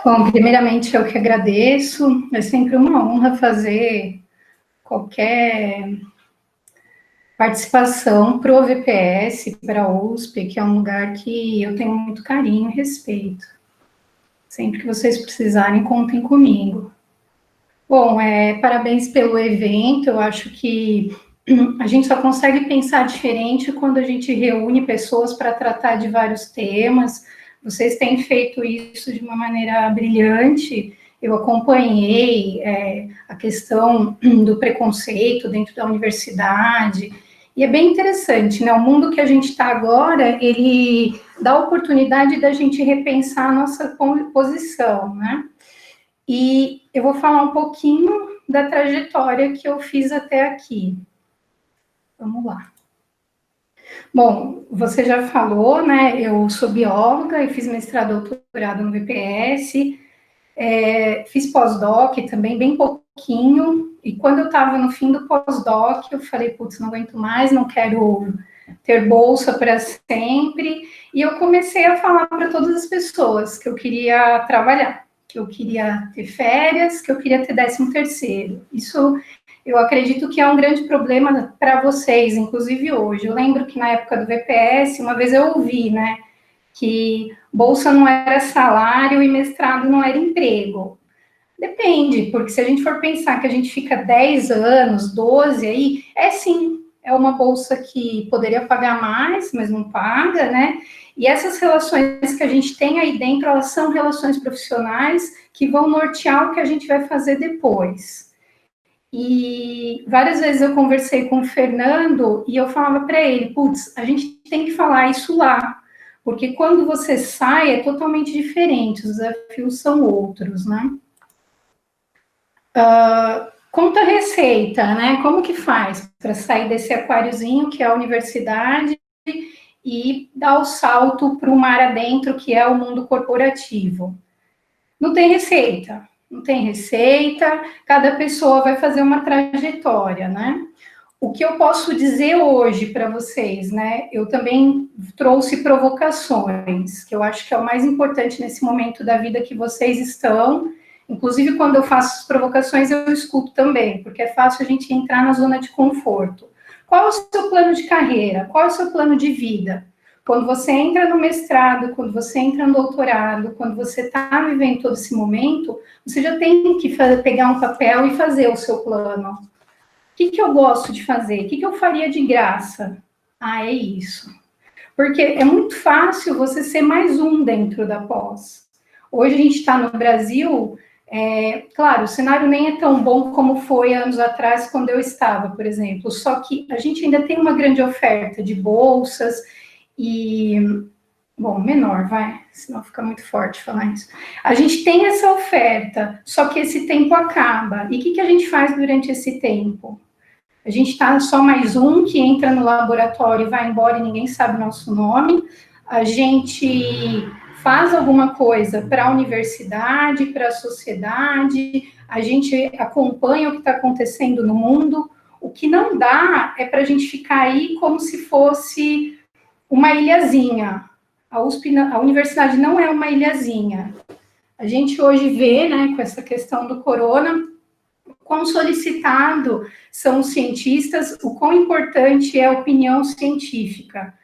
Bom, primeiramente eu que agradeço, é sempre uma honra fazer qualquer participação para o VPS, para a USP, que é um lugar que eu tenho muito carinho e respeito. Sempre que vocês precisarem, contem comigo. Bom, parabéns pelo evento, eu acho que a gente só consegue pensar diferente quando a gente reúne pessoas para tratar de vários temas. Vocês têm feito isso de uma maneira brilhante. Eu acompanhei a questão do preconceito dentro da universidade, e é bem interessante, né? O mundo que a gente está agora, ele dá a oportunidade da gente repensar a nossa posição, né? E eu vou falar um pouquinho da trajetória que eu fiz até aqui. Vamos lá. Bom, você já falou, né? Eu sou bióloga e fiz mestrado e doutorado no VPS, fiz pós-doc também, bem pouquinho, e quando eu estava no fim do pós-doc, eu falei, putz, não aguento mais, não quero ter bolsa para sempre, e eu comecei a falar para todas as pessoas que eu queria trabalhar, que eu queria ter férias, que eu queria ter 13º. Isso eu acredito que é um grande problema para vocês, inclusive hoje. Eu lembro que na época do VPS, uma vez eu ouvi, né, que bolsa não era salário e mestrado não era emprego. Depende, porque se a gente for pensar que a gente fica 10 anos, 12 aí, sim, é uma bolsa que poderia pagar mais, mas não paga, né? E essas relações que a gente tem aí dentro, elas são relações profissionais que vão nortear o que a gente vai fazer depois. E várias vezes eu conversei com o Fernando e eu falava para ele, putz, a gente tem que falar isso lá, porque quando você sai é totalmente diferente, os desafios são outros, né? Conta a receita, né? Como que faz para sair desse aquáriozinho que é a universidade e dar o salto para o mar adentro, que é o mundo corporativo? Não tem receita, não tem receita, cada pessoa vai fazer uma trajetória, né? O que eu posso dizer hoje para vocês, né? Eu também trouxe provocações, que eu acho que é o mais importante nesse momento da vida que vocês estão. Inclusive, quando eu faço as provocações, eu escuto também, porque é fácil a gente entrar na zona de conforto. Qual é o seu plano de carreira? Qual é o seu plano de vida? Quando você entra no mestrado, quando você entra no doutorado, quando você está vivendo todo esse momento, você já tem que pegar um papel e fazer o seu plano. O que eu gosto de fazer? O que eu faria de graça? É isso. Porque é muito fácil você ser mais um dentro da pós. Hoje a gente está no Brasil, claro, o cenário nem é tão bom como foi anos atrás, quando eu estava, por exemplo, só que a gente ainda tem uma grande oferta de bolsas e... Bom, menor, vai, senão fica muito forte falar isso. A gente tem essa oferta, só que esse tempo acaba. E o que a gente faz durante esse tempo? A gente está só mais um que entra no laboratório e vai embora e ninguém sabe o nosso nome. A gente faz alguma coisa para a universidade, para a sociedade, a gente acompanha o que está acontecendo no mundo. O que não dá é para a gente ficar aí como se fosse uma ilhazinha. A USP, a universidade não é uma ilhazinha. A gente hoje vê, né, com essa questão do corona, quão solicitado são os cientistas, o quão importante é a opinião científica.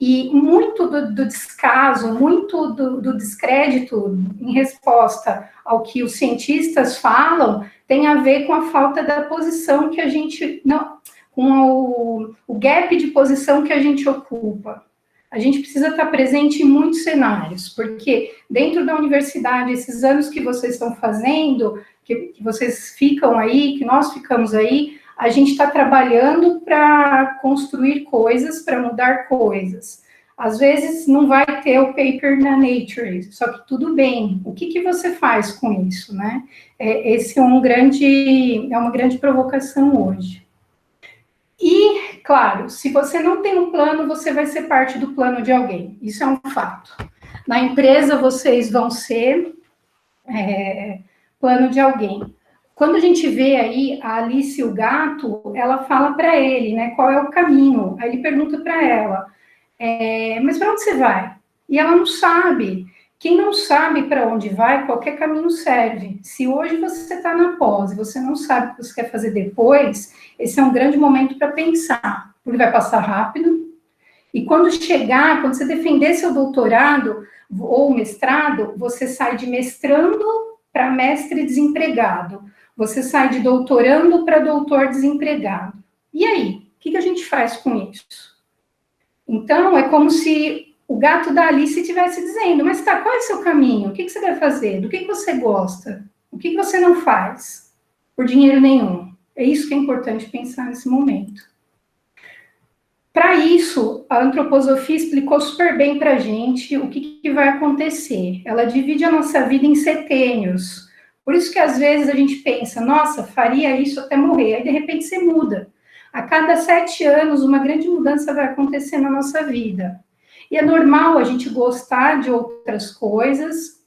E muito do descaso, muito do descrédito em resposta ao que os cientistas falam, tem a ver com a falta da posição que a gente... não, com o gap de posição que a gente ocupa. A gente precisa estar presente em muitos cenários, porque dentro da universidade, esses anos que vocês estão fazendo, que vocês ficam aí, que nós ficamos aí, a gente está trabalhando para construir coisas, para mudar coisas. Às vezes não vai ter o paper na Nature, só que tudo bem. O que você faz com isso, né? Esse é uma grande provocação hoje. E, claro, se você não tem um plano, você vai ser parte do plano de alguém. Isso é um fato. Na empresa, vocês vão ser plano de alguém. Quando a gente vê aí a Alice e o gato, ela fala para ele, né, qual é o caminho. Aí ele pergunta para ela, mas para onde você vai? E ela não sabe. Quem não sabe para onde vai, qualquer caminho serve. Se hoje você está na pós e você não sabe o que você quer fazer depois, esse é um grande momento para pensar, porque vai passar rápido. E quando chegar, quando você defender seu doutorado ou mestrado, você sai de mestrando para mestre desempregado. Você sai de doutorando para doutor desempregado. E aí? O que a gente faz com isso? Então, é como se o gato da Alice estivesse dizendo, mas tá, qual é o seu caminho? O que você vai fazer? Do que você gosta? O que você não faz? Por dinheiro nenhum. É isso que é importante pensar nesse momento. Para isso, a antroposofia explicou super bem para a gente o que vai acontecer. Ela divide a nossa vida em setênios. Por isso que, às vezes, a gente pensa, nossa, faria isso até morrer. Aí, de repente, você muda. A cada 7 anos, uma grande mudança vai acontecer na nossa vida. E é normal a gente gostar de outras coisas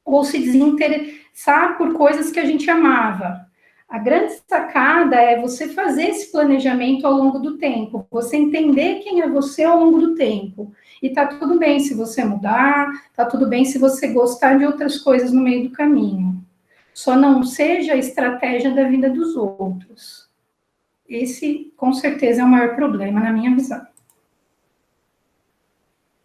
ou se desinteressar por coisas que a gente amava. A grande sacada é você fazer esse planejamento ao longo do tempo, você entender quem é você ao longo do tempo. E tá tudo bem se você mudar, tá tudo bem se você gostar de outras coisas no meio do caminho. Só não seja a estratégia da vida dos outros. Esse, com certeza, é o maior problema, na minha visão.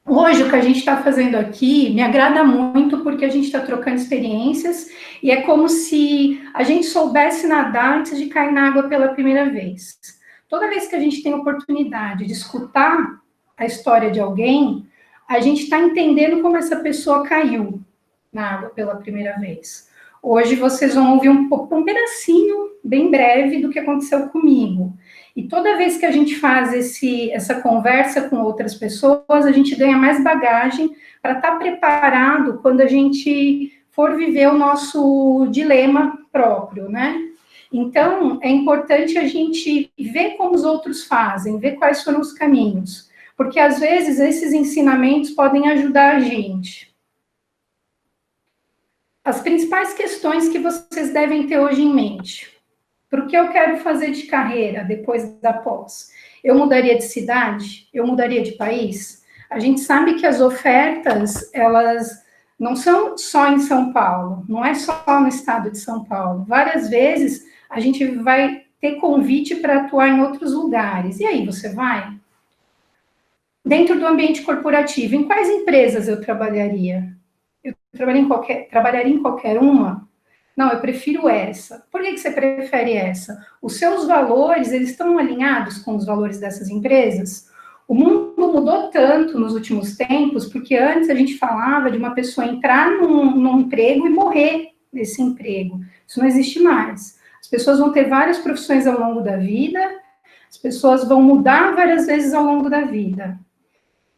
Hoje, o que a gente está fazendo aqui me agrada muito, porque a gente está trocando experiências, e é como se a gente soubesse nadar antes de cair na água pela primeira vez. Toda vez que a gente tem a oportunidade de escutar a história de alguém, a gente está entendendo como essa pessoa caiu na água pela primeira vez. Hoje vocês vão ouvir um pedacinho, bem breve, do que aconteceu comigo. E toda vez que a gente faz essa conversa com outras pessoas, a gente ganha mais bagagem para estar preparado quando a gente for viver o nosso dilema próprio, né? Então, é importante a gente ver como os outros fazem, ver quais foram os caminhos, porque às vezes esses ensinamentos podem ajudar a gente. As principais questões que vocês devem ter hoje em mente. Para o que eu quero fazer de carreira depois da pós? Eu mudaria de cidade? Eu mudaria de país? A gente sabe que as ofertas, elas não são só em São Paulo, não é só no estado de São Paulo. Várias vezes a gente vai ter convite para atuar em outros lugares. E aí, você vai? Dentro do ambiente corporativo, em quais empresas eu trabalharia? Eu trabalharia em qualquer uma? Não, eu prefiro essa. Por que você prefere essa? Os seus valores, eles estão alinhados com os valores dessas empresas? O mundo mudou tanto nos últimos tempos, porque antes a gente falava de uma pessoa entrar num emprego e morrer nesse emprego. Isso não existe mais. As pessoas vão ter várias profissões ao longo da vida, as pessoas vão mudar várias vezes ao longo da vida.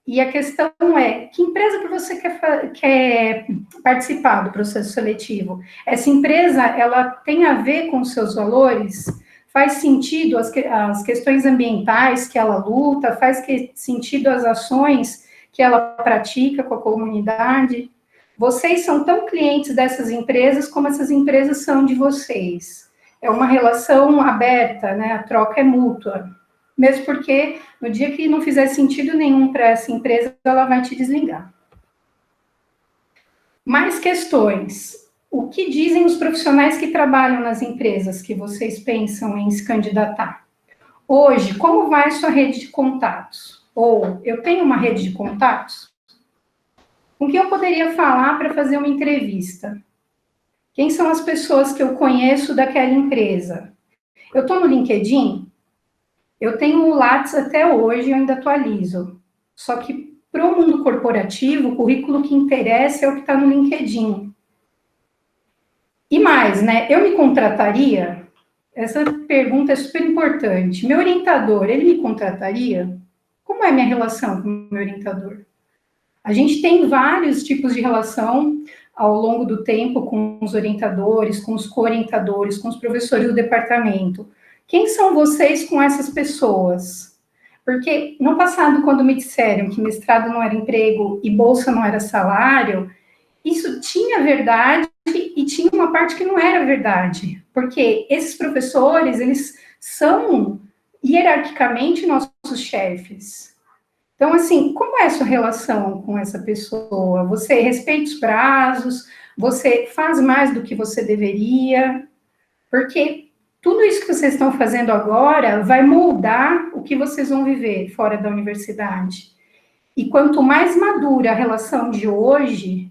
E a questão é, que empresa que você quer participar do processo seletivo? Essa empresa, ela tem a ver com os seus valores? Faz sentido as questões ambientais que ela luta? Faz sentido as ações que ela pratica com a comunidade? Vocês são tão clientes dessas empresas como essas empresas são de vocês. É uma relação aberta, né? A troca é mútua. Mesmo porque, no dia que não fizer sentido nenhum para essa empresa, ela vai te desligar. Mais questões. O que dizem os profissionais que trabalham nas empresas que vocês pensam em se candidatar? Hoje, como vai sua rede de contatos? Ou, eu tenho uma rede de contatos? Com quem eu poderia falar para fazer uma entrevista? Quem são as pessoas que eu conheço daquela empresa? Eu estou no LinkedIn? Eu tenho o Lattes até hoje, eu ainda atualizo. Só que para o mundo corporativo, o currículo que interessa é o que está no LinkedIn. E mais, né? Eu me contrataria? Essa pergunta é super importante. Meu orientador, ele me contrataria? Como é a minha relação com o meu orientador? A gente tem vários tipos de relação ao longo do tempo com os orientadores, com os co-orientadores, com os professores do departamento. Quem são vocês com essas pessoas? Porque no passado, quando me disseram que mestrado não era emprego e bolsa não era salário, isso tinha verdade e tinha uma parte que não era verdade. Porque esses professores, eles são hierarquicamente nossos chefes. Então, assim, como é a sua relação com essa pessoa? Você respeita os prazos? Você faz mais do que você deveria? Porque tudo isso que vocês estão fazendo agora vai moldar o que vocês vão viver fora da universidade. E quanto mais madura a relação de hoje,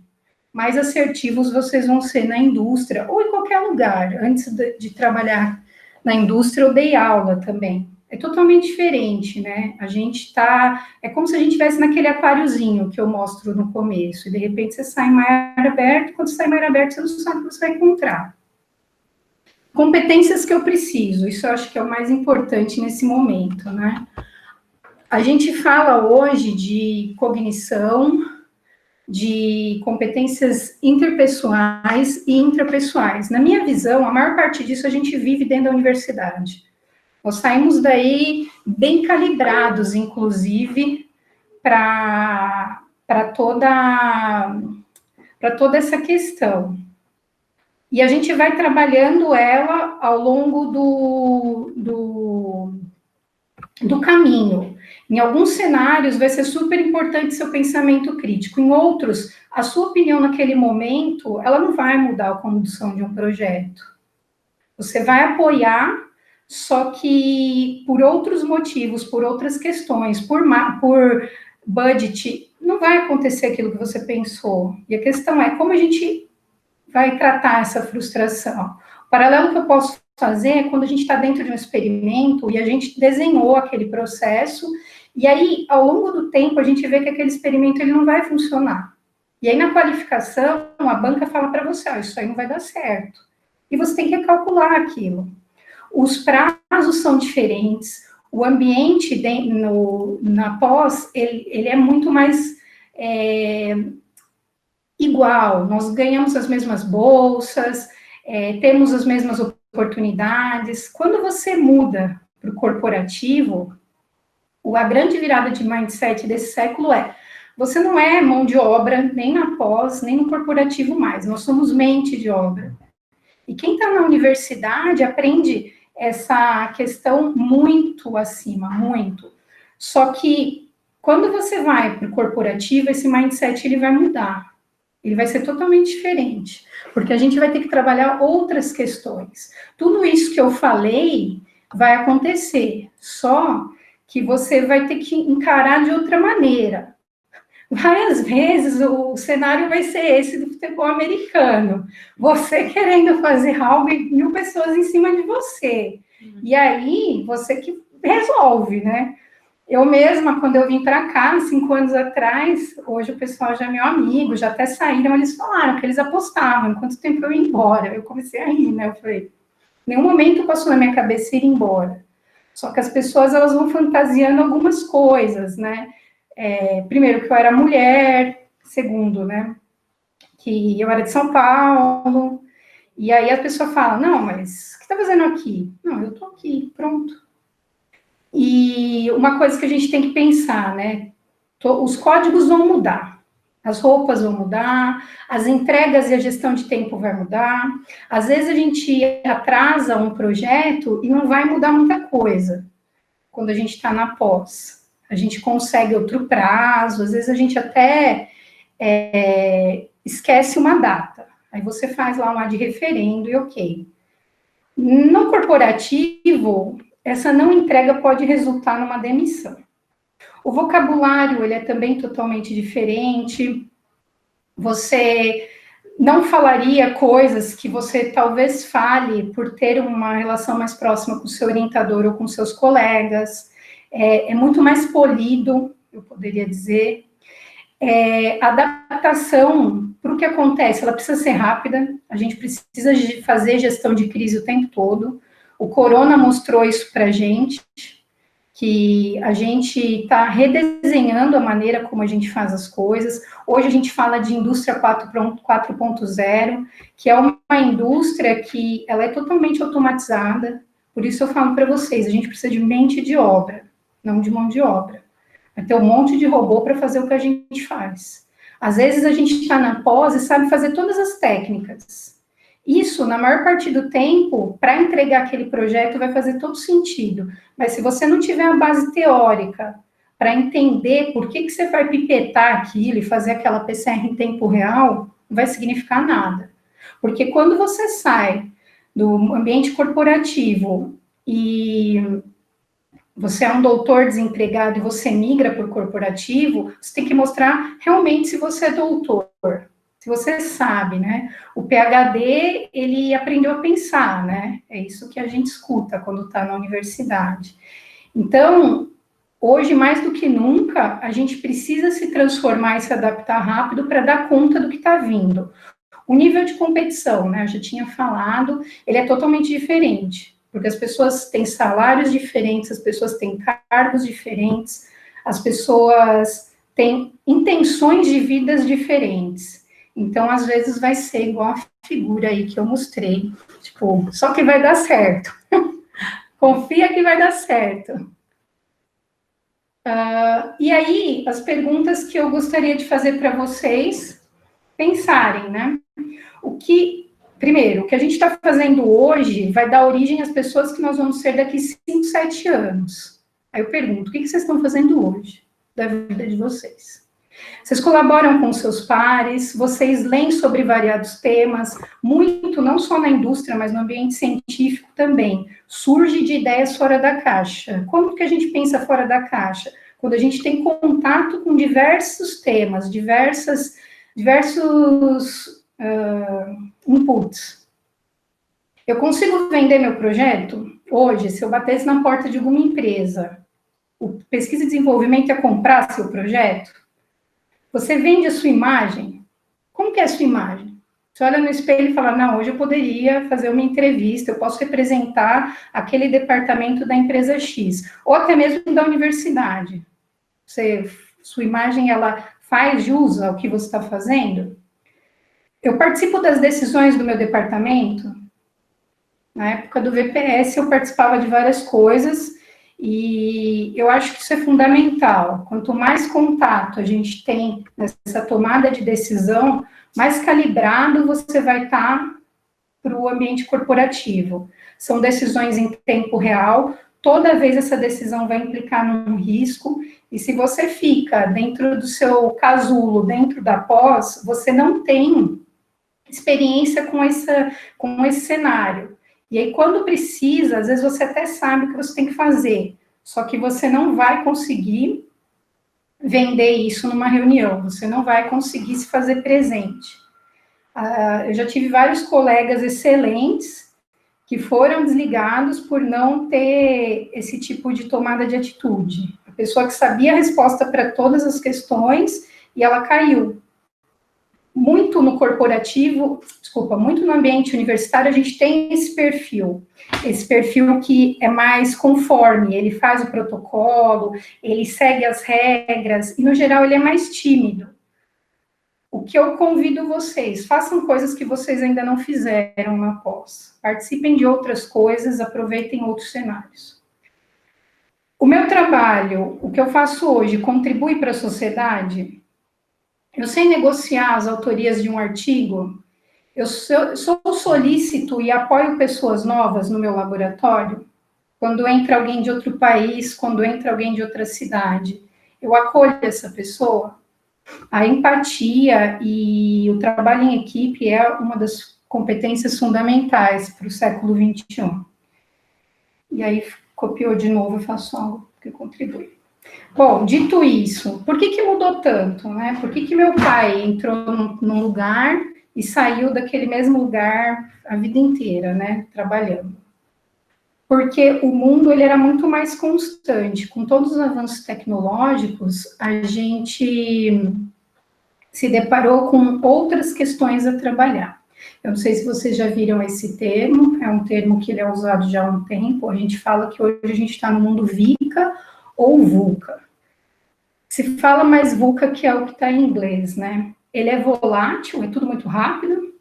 mais assertivos vocês vão ser na indústria ou em qualquer lugar. Antes de trabalhar na indústria, eu dei aula também. É totalmente diferente, né? A gente tá. É como se a gente estivesse naquele aquáriozinho que eu mostro no começo, e de repente você sai em mar aberto, quando você sai em mar aberto, você não sabe o que você vai encontrar. Competências que eu preciso, isso eu acho que é o mais importante nesse momento, né? A gente fala hoje de cognição, de competências interpessoais e intrapessoais. Na minha visão, a maior parte disso a gente vive dentro da universidade. Nós saímos daí bem calibrados, inclusive, para toda essa questão. E a gente vai trabalhando ela ao longo do caminho. Em alguns cenários vai ser super importante seu pensamento crítico, em outros, a sua opinião naquele momento, ela não vai mudar a condução de um projeto. Você vai apoiar, só que por outros motivos, por outras questões, por budget, não vai acontecer aquilo que você pensou. E a questão é como a gente vai tratar essa frustração. O paralelo que eu posso fazer é quando a gente está dentro de um experimento e a gente desenhou aquele processo, e aí, ao longo do tempo, a gente vê que aquele experimento ele não vai funcionar. E aí, na qualificação, a banca fala para você, isso aí não vai dar certo. E você tem que recalcular aquilo. Os prazos são diferentes, o ambiente na pós, ele é muito mais igual, nós ganhamos as mesmas bolsas, temos as mesmas oportunidades. Quando você muda para o corporativo, a grande virada de mindset desse século você não é mão de obra nem na pós, nem no corporativo mais, nós somos mente de obra. E quem está na universidade aprende essa questão muito acima, muito. Só que quando você vai para o corporativo, esse mindset ele vai mudar. Ele vai ser totalmente diferente, porque a gente vai ter que trabalhar outras questões. Tudo isso que eu falei vai acontecer, só que você vai ter que encarar de outra maneira. Várias vezes o cenário vai ser esse do futebol americano. Você querendo fazer algo e 1000 pessoas em cima de você. E aí, você que resolve, né? Eu mesma, quando eu vim para cá, 5 anos atrás, hoje o pessoal já é meu amigo, já até saíram, eles falaram que eles apostavam, quanto tempo eu ia embora. Eu comecei a rir, né? Eu falei, nenhum momento passou na minha cabeça ir embora. Só que as pessoas, elas vão fantasiando algumas coisas, né? Primeiro, que eu era mulher, segundo, né? Que eu era de São Paulo, e aí a pessoa fala, não, mas o que está fazendo aqui? Não, eu estou aqui, pronto. E uma coisa que a gente tem que pensar, né? Os códigos vão mudar, as roupas vão mudar, as entregas e a gestão de tempo vai mudar. Às vezes a gente atrasa um projeto e não vai mudar muita coisa quando a gente está na pós. A gente consegue outro prazo, às vezes a gente até esquece uma data. Aí você faz lá um ad referendo e ok. No corporativo, essa não entrega pode resultar numa demissão. O vocabulário, ele é também totalmente diferente. Você não falaria coisas que você talvez fale por ter uma relação mais próxima com o seu orientador ou com seus colegas. É muito mais polido, eu poderia dizer. A adaptação para o que acontece, ela precisa ser rápida, a gente precisa de fazer gestão de crise o tempo todo. O corona mostrou isso para a gente, que a gente está redesenhando a maneira como a gente faz as coisas. Hoje a gente fala de indústria 4.0, que é uma indústria que ela é totalmente automatizada, por isso eu falo para vocês, a gente precisa de mente de obra, não de mão de obra. Vai ter um monte de robô para fazer o que a gente faz. Às vezes a gente está na pós e sabe fazer todas as técnicas. Isso, na maior parte do tempo, para entregar aquele projeto vai fazer todo sentido. Mas se você não tiver a base teórica para entender por que você vai pipetar aquilo e fazer aquela PCR em tempo real, não vai significar nada. Porque quando você sai do ambiente corporativo e você é um doutor desempregado e você migra para o corporativo, você tem que mostrar realmente se você é doutor, se você sabe, né? O PhD, ele aprendeu a pensar, né? É isso que a gente escuta quando está na universidade. Então, hoje, mais do que nunca, a gente precisa se transformar e se adaptar rápido para dar conta do que está vindo. O nível de competição, né, eu já tinha falado, ele é totalmente diferente, porque as pessoas têm salários diferentes, as pessoas têm cargos diferentes, as pessoas têm intenções de vidas diferentes. Então, às vezes, vai ser igual a figura aí que eu mostrei, tipo, só que vai dar certo. Confia que vai dar certo. E aí, as perguntas que eu gostaria de fazer para vocês pensarem, né? Primeiro, o que a gente está fazendo hoje vai dar origem às pessoas que nós vamos ser daqui 5, 7 anos. Aí eu pergunto, o que vocês estão fazendo hoje da vida de vocês? Vocês colaboram com seus pares, vocês leem sobre variados temas, muito, não só na indústria, mas no ambiente científico também, surge de ideias fora da caixa. Como que a gente pensa fora da caixa? Quando a gente tem contato com diversos temas, diversos inputs. Eu consigo vender meu projeto? Hoje, se eu batesse na porta de alguma empresa, o pesquisa e desenvolvimento ia comprar seu projeto? Você vende a sua imagem? Como que é a sua imagem? Você olha no espelho e fala, não, hoje eu poderia fazer uma entrevista, eu posso representar aquele departamento da empresa X, ou até mesmo da universidade. Sua imagem, ela faz jus ao que você está fazendo? Eu participo das decisões do meu departamento. Na época do VPS, eu participava de várias coisas, e eu acho que isso é fundamental. Quanto mais contato a gente tem nessa tomada de decisão, mais calibrado você vai estar para o ambiente corporativo. São decisões em tempo real, toda vez essa decisão vai implicar num risco, e se você fica dentro do seu casulo, dentro da pós, você não tem experiência com esse cenário. E aí, quando precisa, às vezes você até sabe o que você tem que fazer, só que você não vai conseguir vender isso numa reunião, você não vai conseguir se fazer presente. Eu já tive vários colegas excelentes que foram desligados por não ter esse tipo de tomada de atitude. A pessoa que sabia a resposta para todas as questões e ela caiu. Muito no corporativo, muito no ambiente universitário, a gente tem esse perfil que é mais conforme, ele faz o protocolo, ele segue as regras, e no geral ele é mais tímido. O que eu convido vocês, façam coisas que vocês ainda não fizeram na pós, participem de outras coisas, aproveitem outros cenários. O meu trabalho, o que eu faço hoje, contribui para a sociedade? Eu sei negociar as autorias de um artigo, eu sou solícito e apoio pessoas novas no meu laboratório, quando entra alguém de outro país, quando entra alguém de outra cidade, eu acolho essa pessoa. A empatia e o trabalho em equipe é uma das competências fundamentais para o século XXI. E aí, copiou de novo, eu faço algo que contribui. Bom, dito isso, por que mudou tanto, né? Por que meu pai entrou num lugar e saiu daquele mesmo lugar a vida inteira, né? Trabalhando. Porque o mundo, ele era muito mais constante. Com todos os avanços tecnológicos, a gente se deparou com outras questões a trabalhar. Eu não sei se vocês já viram esse termo, é um termo que ele é usado já há um tempo, a gente fala que hoje a gente está no mundo VICA ou VUCA. Se fala mais VUCA, que é o que está em inglês, né? Ele é volátil, é tudo muito rápido,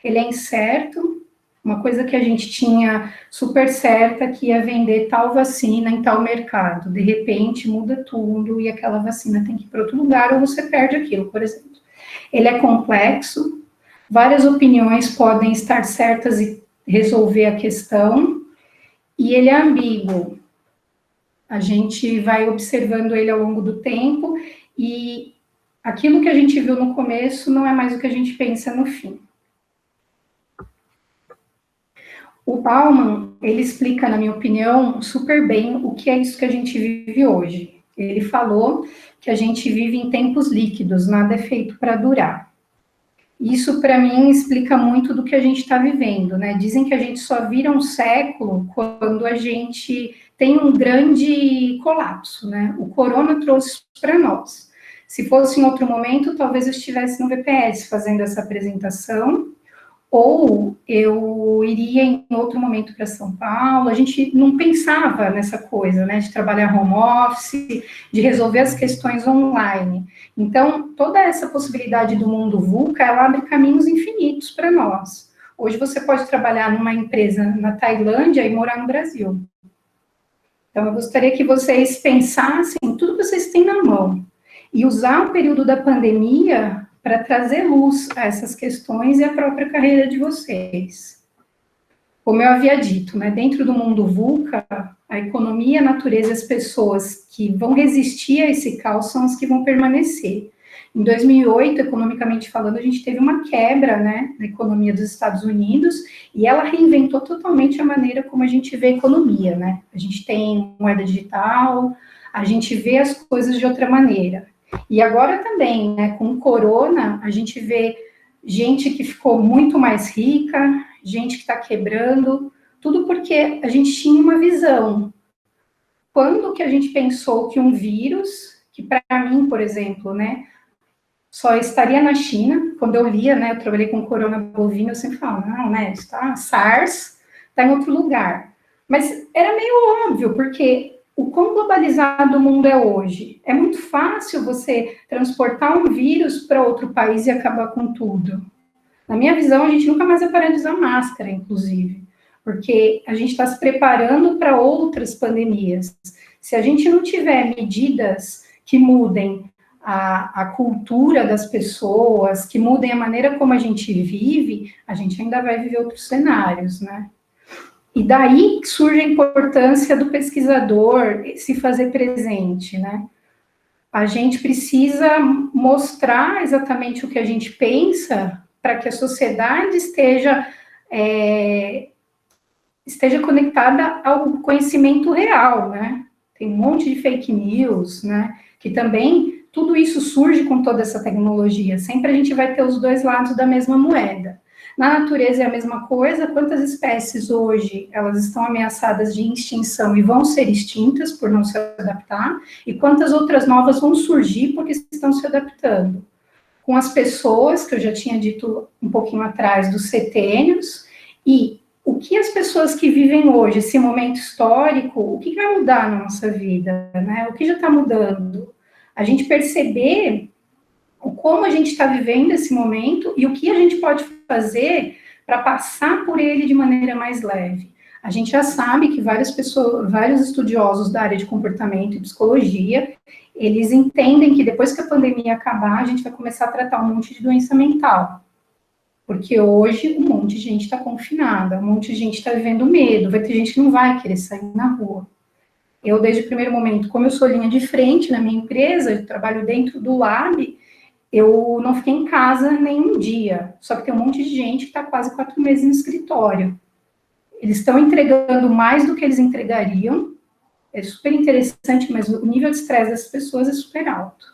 ele é incerto, uma coisa que a gente tinha super certa, que ia vender tal vacina em tal mercado, de repente muda tudo e aquela vacina tem que ir para outro lugar ou você perde aquilo, por exemplo. Ele é complexo, várias opiniões podem estar certas e resolver a questão, e ele é ambíguo. A gente vai observando ele ao longo do tempo e aquilo que a gente viu no começo não é mais o que a gente pensa no fim. O Bauman, ele explica, na minha opinião, super bem o que é isso que a gente vive hoje. Ele falou que a gente vive em tempos líquidos, nada é feito para durar. Isso, para mim, explica muito do que a gente está vivendo, né? Dizem que a gente só vira um século quando a gente tem um grande colapso, né? O corona trouxe isso para nós. Se fosse em outro momento, talvez eu estivesse no VPS fazendo essa apresentação, ou eu iria em outro momento para São Paulo. A gente não pensava nessa coisa, né, de trabalhar home office, de resolver as questões online. Então, toda essa possibilidade do mundo VUCA, ela abre caminhos infinitos para nós. Hoje você pode trabalhar numa empresa na Tailândia e morar no Brasil. Então, eu gostaria que vocês pensassem tudo que vocês têm na mão e usar o período da pandemia para trazer luz a essas questões e a própria carreira de vocês. Como eu havia dito, né, dentro do mundo VUCA, a economia, a natureza e as pessoas que vão resistir a esse caos são as que vão permanecer. Em 2008, economicamente falando, a gente teve uma quebra, né, na economia dos Estados Unidos, e ela reinventou totalmente a maneira como a gente vê a economia, né? A gente tem moeda digital, a gente vê as coisas de outra maneira. E agora também, né, com o corona, a gente vê gente que ficou muito mais rica, gente que está quebrando, tudo porque a gente tinha uma visão. Quando que a gente pensou que um vírus, que para mim, por exemplo, né, só estaria na China, quando eu lia, né, eu trabalhei com corona bovino, eu sempre falo, não, né, está SARS, está em outro lugar. Mas era meio óbvio, porque o quão globalizado o mundo é hoje. É muito fácil você transportar um vírus para outro país e acabar com tudo. Na minha visão, a gente nunca mais vai parar de usar máscara, inclusive, porque a gente está se preparando para outras pandemias. Se a gente não tiver medidas que mudem a cultura das pessoas, que mudem a maneira como a gente vive, a gente ainda vai viver outros cenários, né? E daí surge a importância do pesquisador se fazer presente, né? A gente precisa mostrar exatamente o que a gente pensa para que a sociedade esteja conectada ao conhecimento real, né? Tem um monte de fake news, né? Que também, tudo isso surge com toda essa tecnologia. Sempre a gente vai ter os dois lados da mesma moeda. Na natureza é a mesma coisa. Quantas espécies hoje elas estão ameaçadas de extinção e vão ser extintas por não se adaptar, e quantas outras novas vão surgir porque estão se adaptando. Com as pessoas, que eu já tinha dito um pouquinho atrás, dos setênios, e o que as pessoas que vivem hoje, esse momento histórico, o que vai mudar na nossa vida, né? O que já está mudando? A gente perceber como a gente está vivendo esse momento e o que a gente pode fazer para passar por ele de maneira mais leve. A gente já sabe que vários estudiosos da área de comportamento e psicologia, eles entendem que depois que a pandemia acabar, a gente vai começar a tratar um monte de doença mental. Porque hoje um monte de gente está confinada, um monte de gente está vivendo medo, vai ter gente que não vai querer sair na rua. Eu, desde o primeiro momento, como eu sou linha de frente na minha empresa, eu trabalho dentro do lab, eu não fiquei em casa nem um dia. Só que tem um monte de gente que está quase 4 meses no escritório. Eles estão entregando mais do que eles entregariam. É super interessante, mas o nível de estresse das pessoas é super alto.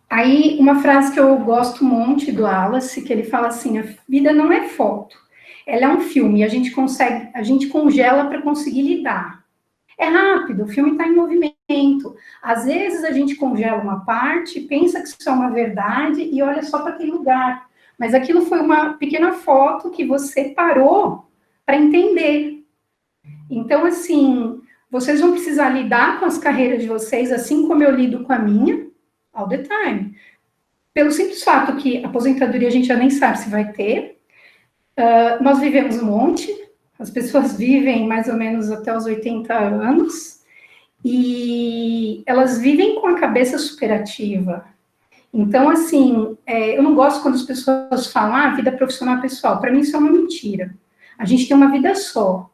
Aí, uma frase que eu gosto um monte do Wallace, que ele fala assim, a vida não é foto, ela é um filme, a gente congela para conseguir lidar. É rápido, o filme está em movimento. Às vezes a gente congela uma parte, pensa que isso é uma verdade e olha só para aquele lugar. Mas aquilo foi uma pequena foto que você parou para entender. Então, assim, vocês vão precisar lidar com as carreiras de vocês, assim como eu lido com a minha, all the time. Pelo simples fato que a aposentadoria a gente já nem sabe se vai ter. Nós vivemos um monte, as pessoas vivem mais ou menos até os 80 anos, e elas vivem com a cabeça superativa. Então, assim, eu não gosto quando as pessoas falam, vida profissional pessoal. Para mim, isso é uma mentira. A gente tem uma vida só.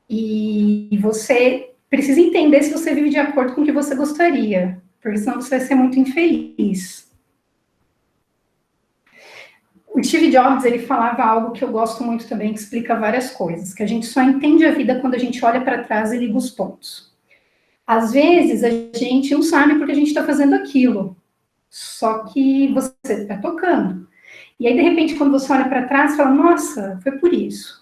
E você precisa entender se você vive de acordo com o que você gostaria, porque senão você vai ser muito infeliz. O Steve Jobs, ele falava algo que eu gosto muito também, que explica várias coisas, que a gente só entende a vida quando a gente olha para trás e liga os pontos. Às vezes, a gente não sabe porque a gente está fazendo aquilo, só que você está tocando. E aí, de repente, quando você olha para trás, fala, nossa, foi por isso.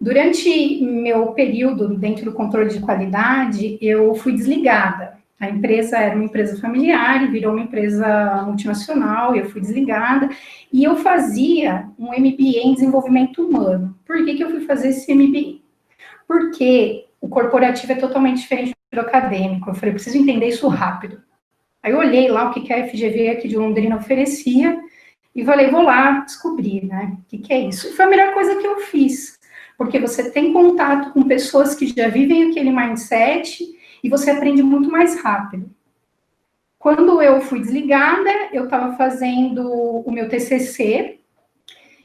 Durante meu período dentro do controle de qualidade, eu fui desligada. A empresa era uma empresa familiar e virou uma empresa multinacional, e eu fui desligada. E eu fazia um MBA em desenvolvimento humano. Por que eu fui fazer esse MBA? Porque o corporativo é totalmente diferente do acadêmico. Eu falei, eu preciso entender isso rápido. Aí eu olhei lá o que a FGV aqui de Londrina oferecia e falei, vou lá descobrir, né, o que é isso. E foi a melhor coisa que eu fiz, porque você tem contato com pessoas que já vivem aquele mindset e você aprende muito mais rápido. Quando eu fui desligada, eu estava fazendo o meu TCC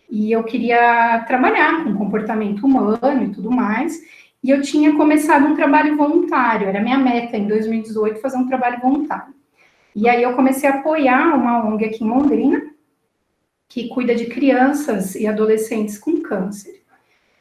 e eu queria trabalhar com comportamento humano e tudo mais, e eu tinha começado um trabalho voluntário, era minha meta em 2018 fazer um trabalho voluntário. E aí eu comecei a apoiar uma ONG aqui em Londrina, que cuida de crianças e adolescentes com câncer.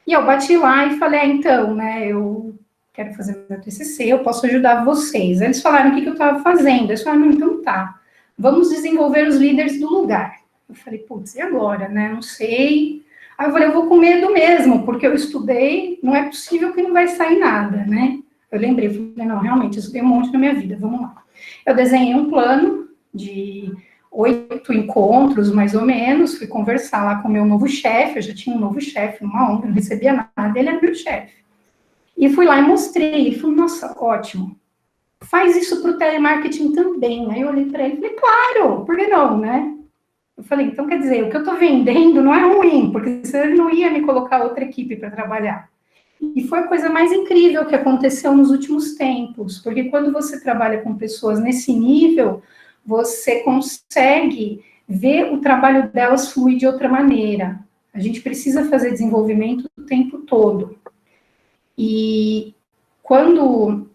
E eu bati lá e falei, então, né, eu quero fazer meu TCC, eu posso ajudar vocês. Eles falaram o que eu estava fazendo. Eles falaram, então tá, vamos desenvolver os líderes do lugar. Eu falei, putz, e agora, né, não sei. Aí eu falei, eu vou com medo mesmo, porque eu estudei, não é possível que não vai sair nada, né. Eu lembrei, falei, não, realmente, eu estudei um monte na minha vida, vamos lá. Eu desenhei um plano de 8 encontros, mais ou menos, fui conversar lá com o meu novo chefe, eu já tinha um novo chefe numa ONG, não recebia nada, ele era meu chefe. E fui lá e mostrei, ele falou, nossa, ótimo, faz isso para o telemarketing também. Aí eu olhei para ele e falei, claro, por que não, né? Eu falei, então quer dizer, o que eu estou vendendo não é ruim, porque senão ele não ia me colocar outra equipe para trabalhar. E foi a coisa mais incrível que aconteceu nos últimos tempos, porque quando você trabalha com pessoas nesse nível, você consegue ver o trabalho delas fluir de outra maneira. A gente precisa fazer desenvolvimento o tempo todo. E quando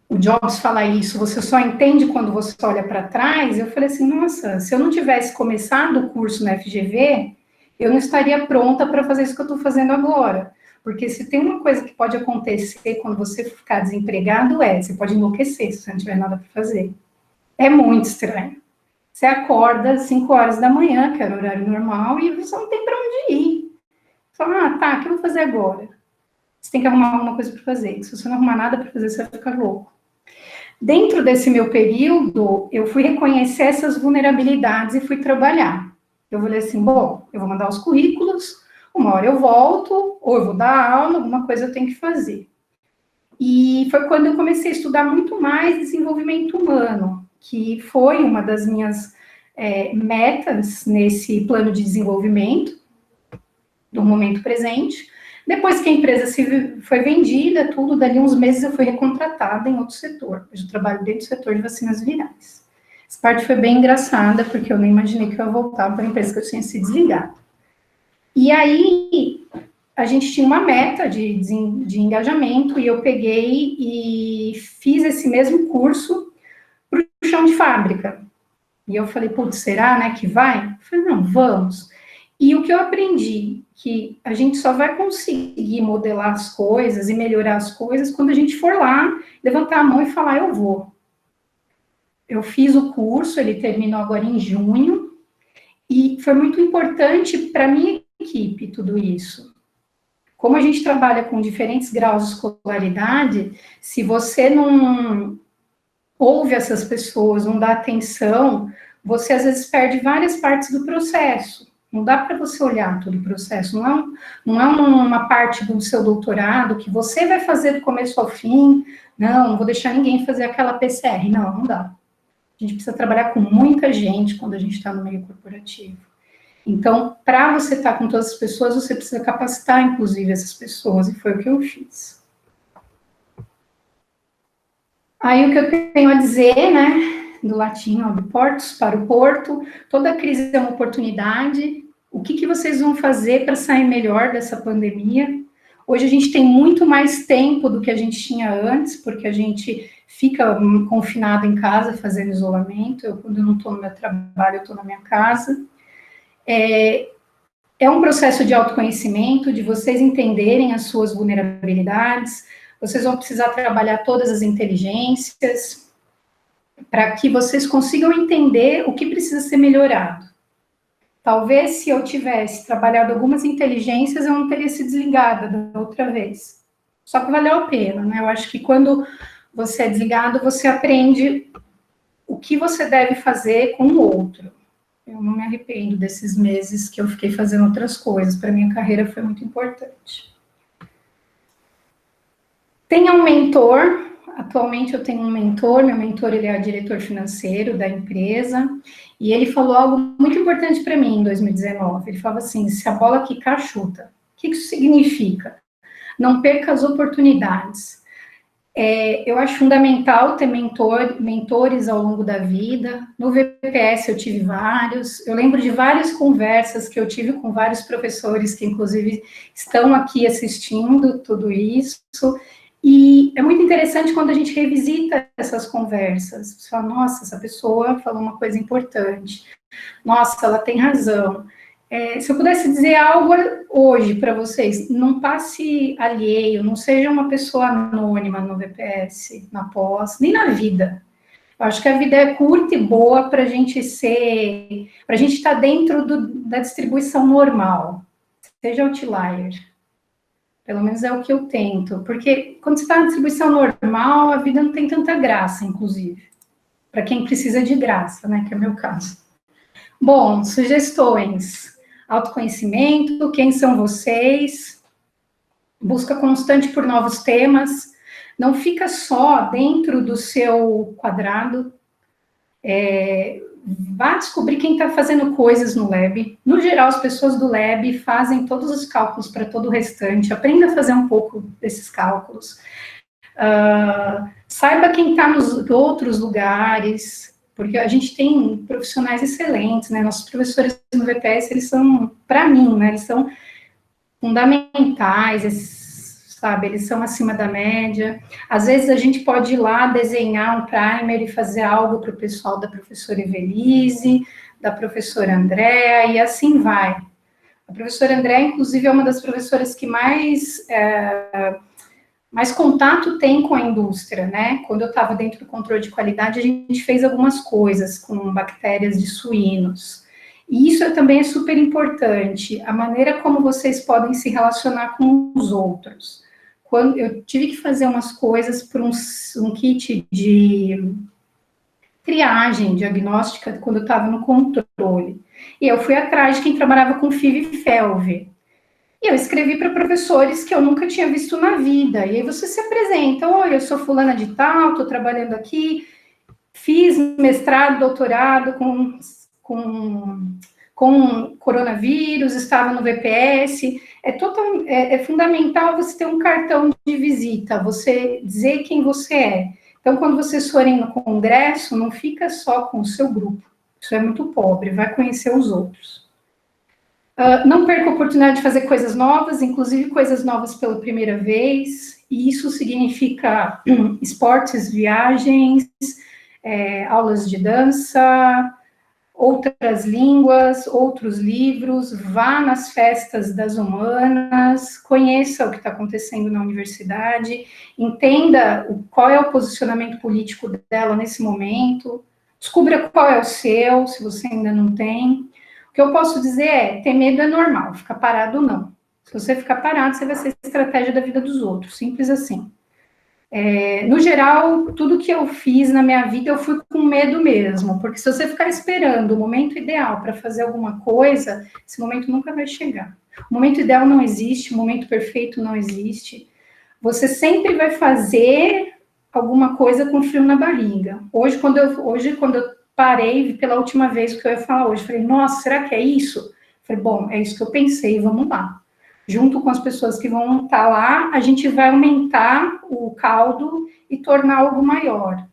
o Jobs fala isso, você só entende quando você olha para trás, eu falei assim, nossa, se eu não tivesse começado o curso na FGV, eu não estaria pronta para fazer isso que eu estou fazendo agora. Porque se tem uma coisa que pode acontecer quando você ficar desempregado, você pode enlouquecer se você não tiver nada para fazer. É muito estranho. Você acorda às 5 horas da manhã, que era o horário normal, e você não tem para onde ir. Você fala, tá, o que eu vou fazer agora? Você tem que arrumar alguma coisa para fazer. Se você não arrumar nada para fazer, você vai ficar louco. Dentro desse meu período, eu fui reconhecer essas vulnerabilidades e fui trabalhar. Eu falei assim, bom, eu vou mandar os currículos, uma hora eu volto, ou eu vou dar aula, alguma coisa eu tenho que fazer. E foi quando eu comecei a estudar muito mais desenvolvimento humano, que foi uma das minhas metas nesse plano de desenvolvimento do momento presente. Depois que a empresa foi vendida, tudo, dali uns meses eu fui recontratada em outro setor. Eu trabalho dentro do setor de vacinas virais. Essa parte foi bem engraçada, porque eu não imaginei que eu ia voltar para a empresa que eu tinha se desligado. E aí, a gente tinha uma meta de engajamento, e eu peguei e fiz esse mesmo curso para o chão de fábrica. E eu falei, putz, será, né, que vai? Eu falei, não, vamos. E o que eu aprendi, que a gente só vai conseguir modelar as coisas e melhorar as coisas quando a gente for lá, levantar a mão e falar, eu vou. Eu fiz o curso, ele terminou agora em junho, e foi muito importante para a minha equipe tudo isso. Como a gente trabalha com diferentes graus de escolaridade, se você não ouve essas pessoas, não dá atenção, você às vezes perde várias partes do processo. Não dá para você olhar todo o processo, não é uma parte do seu doutorado que você vai fazer do começo ao fim, não vou deixar ninguém fazer aquela PCR, não dá. A gente precisa trabalhar com muita gente quando a gente está no meio corporativo. Então, para você estar com todas as pessoas, você precisa capacitar, inclusive, essas pessoas, e foi o que eu fiz. Aí, o que eu tenho a dizer, né, do latim, do portus para o porto, toda crise é uma oportunidade. O que vocês vão fazer para sair melhor dessa pandemia? Hoje a gente tem muito mais tempo do que a gente tinha antes, porque a gente fica confinado em casa, fazendo isolamento. Eu, quando eu não estou no meu trabalho, eu estou na minha casa. É um processo de autoconhecimento, de vocês entenderem as suas vulnerabilidades. Vocês vão precisar trabalhar todas as inteligências para que vocês consigam entender o que precisa ser melhorado. Talvez, se eu tivesse trabalhado algumas inteligências, eu não teria se desligado da outra vez. Só que valeu a pena, né? Eu acho que quando você é desligado, você aprende o que você deve fazer com o outro. Eu não me arrependo desses meses que eu fiquei fazendo outras coisas. Para minha carreira foi muito importante. Tenha um mentor. Atualmente eu tenho um mentor. Meu mentor, ele é o diretor financeiro da empresa. E ele falou algo muito importante para mim em 2019. Ele falava assim, se a bola quicar, chuta. O que isso significa? Não perca as oportunidades. Eu acho fundamental ter mentores ao longo da vida. No VPS eu tive vários. Eu lembro de várias conversas que eu tive com vários professores que, inclusive, estão aqui assistindo tudo isso. E é muito interessante quando a gente revisita essas conversas. Você fala, nossa, essa pessoa falou uma coisa importante. Nossa, ela tem razão. Se eu pudesse dizer algo hoje para vocês, não passe alheio, não seja uma pessoa anônima no VPS, na pós, nem na vida. Eu acho que a vida é curta e boa para a gente estar dentro da distribuição normal. Seja outlier. Pelo menos é o que eu tento. Porque quando você está na distribuição normal, a vida não tem tanta graça, inclusive. Para quem precisa de graça, né? Que é o meu caso. Bom, sugestões. Autoconhecimento, quem são vocês? Busca constante por novos temas. Não fica só dentro do seu quadrado. Vá descobrir quem está fazendo coisas no lab. No geral, as pessoas do lab fazem todos os cálculos para todo o restante. Aprenda a fazer um pouco desses cálculos. Saiba quem está nos outros lugares, porque a gente tem profissionais excelentes, né? Nossos professores no VPS, eles são, para mim, né? Eles são fundamentais, sabe? Eles são acima da média. Às vezes a gente pode ir lá desenhar um primer e fazer algo para o pessoal da professora Evelise, da professora Andréa, e assim vai. A professora Andréa, inclusive, é uma das professoras que mais contato tem com a indústria, né? Quando eu estava dentro do controle de qualidade, a gente fez algumas coisas com bactérias de suínos. E isso também é super importante, a maneira como vocês podem se relacionar com os outros. Quando eu tive que fazer umas coisas para um kit de triagem diagnóstica, quando eu estava no controle. E eu fui atrás de quem trabalhava com FIV e FeLV. E eu escrevi para professores que eu nunca tinha visto na vida. E aí você se apresenta, oi, eu sou fulana de tal, estou trabalhando aqui, fiz mestrado, doutorado com coronavírus, estava no VPS. É fundamental você ter um cartão de visita, você dizer quem você é. Então, quando vocês forem no congresso, não fica só com o seu grupo. Isso é muito pobre, vai conhecer os outros. Não perca a oportunidade de fazer coisas novas, inclusive coisas novas pela primeira vez, e isso significa esportes, viagens, aulas de dança, outras línguas, outros livros, vá nas festas das humanas, conheça o que está acontecendo na universidade, entenda qual é o posicionamento político dela nesse momento, descubra qual é o seu, se você ainda não tem. O que eu posso dizer é, ter medo é normal, ficar parado não. Se você ficar parado, você vai ser estratégia da vida dos outros, simples assim. No geral, tudo que eu fiz na minha vida, eu fui com medo mesmo, porque se você ficar esperando o momento ideal para fazer alguma coisa, esse momento nunca vai chegar. O momento ideal não existe, o momento perfeito não existe. Você sempre vai fazer alguma coisa com frio na barriga. Hoje, quando eu parei, pela última vez o que eu ia falar hoje, falei, nossa, será que é isso? Falei, bom, é isso que eu pensei, vamos lá. Junto com as pessoas que vão estar lá, a gente vai aumentar o caldo e tornar algo maior.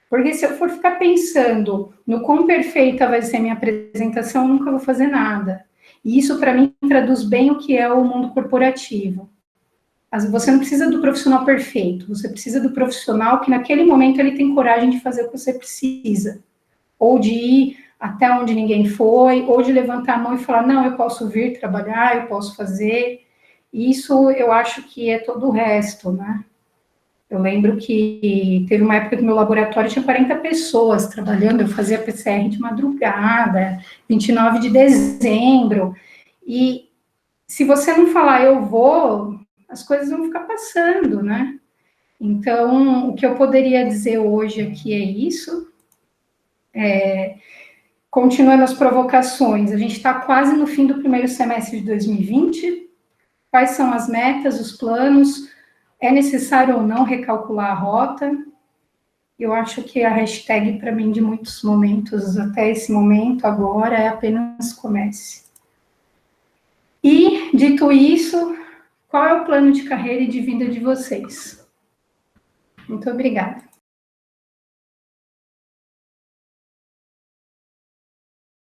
Porque se eu for ficar pensando no quão perfeita vai ser minha apresentação, eu nunca vou fazer nada. E isso, para mim, traduz bem o que é o mundo corporativo. Você não precisa do profissional perfeito, você precisa do profissional que naquele momento ele tem coragem de fazer o que você precisa, ou de ir até onde ninguém foi, ou de levantar a mão e falar, não, eu posso vir trabalhar, eu posso fazer. Isso eu acho que é todo o resto, né? Eu lembro que teve uma época que no meu laboratório tinha 40 pessoas trabalhando, eu fazia PCR de madrugada, 29 de dezembro, e se você não falar eu vou, as coisas vão ficar passando, né? Então, o que eu poderia dizer hoje aqui é isso. Continuando as provocações, a gente está quase no fim do primeiro semestre de 2020. Quais são as metas, os planos? É necessário ou não recalcular a rota? Eu acho que a hashtag, para mim, de muitos momentos, até esse momento, agora, é apenas comece. E, dito isso, qual é o plano de carreira e de vida de vocês? Muito obrigada.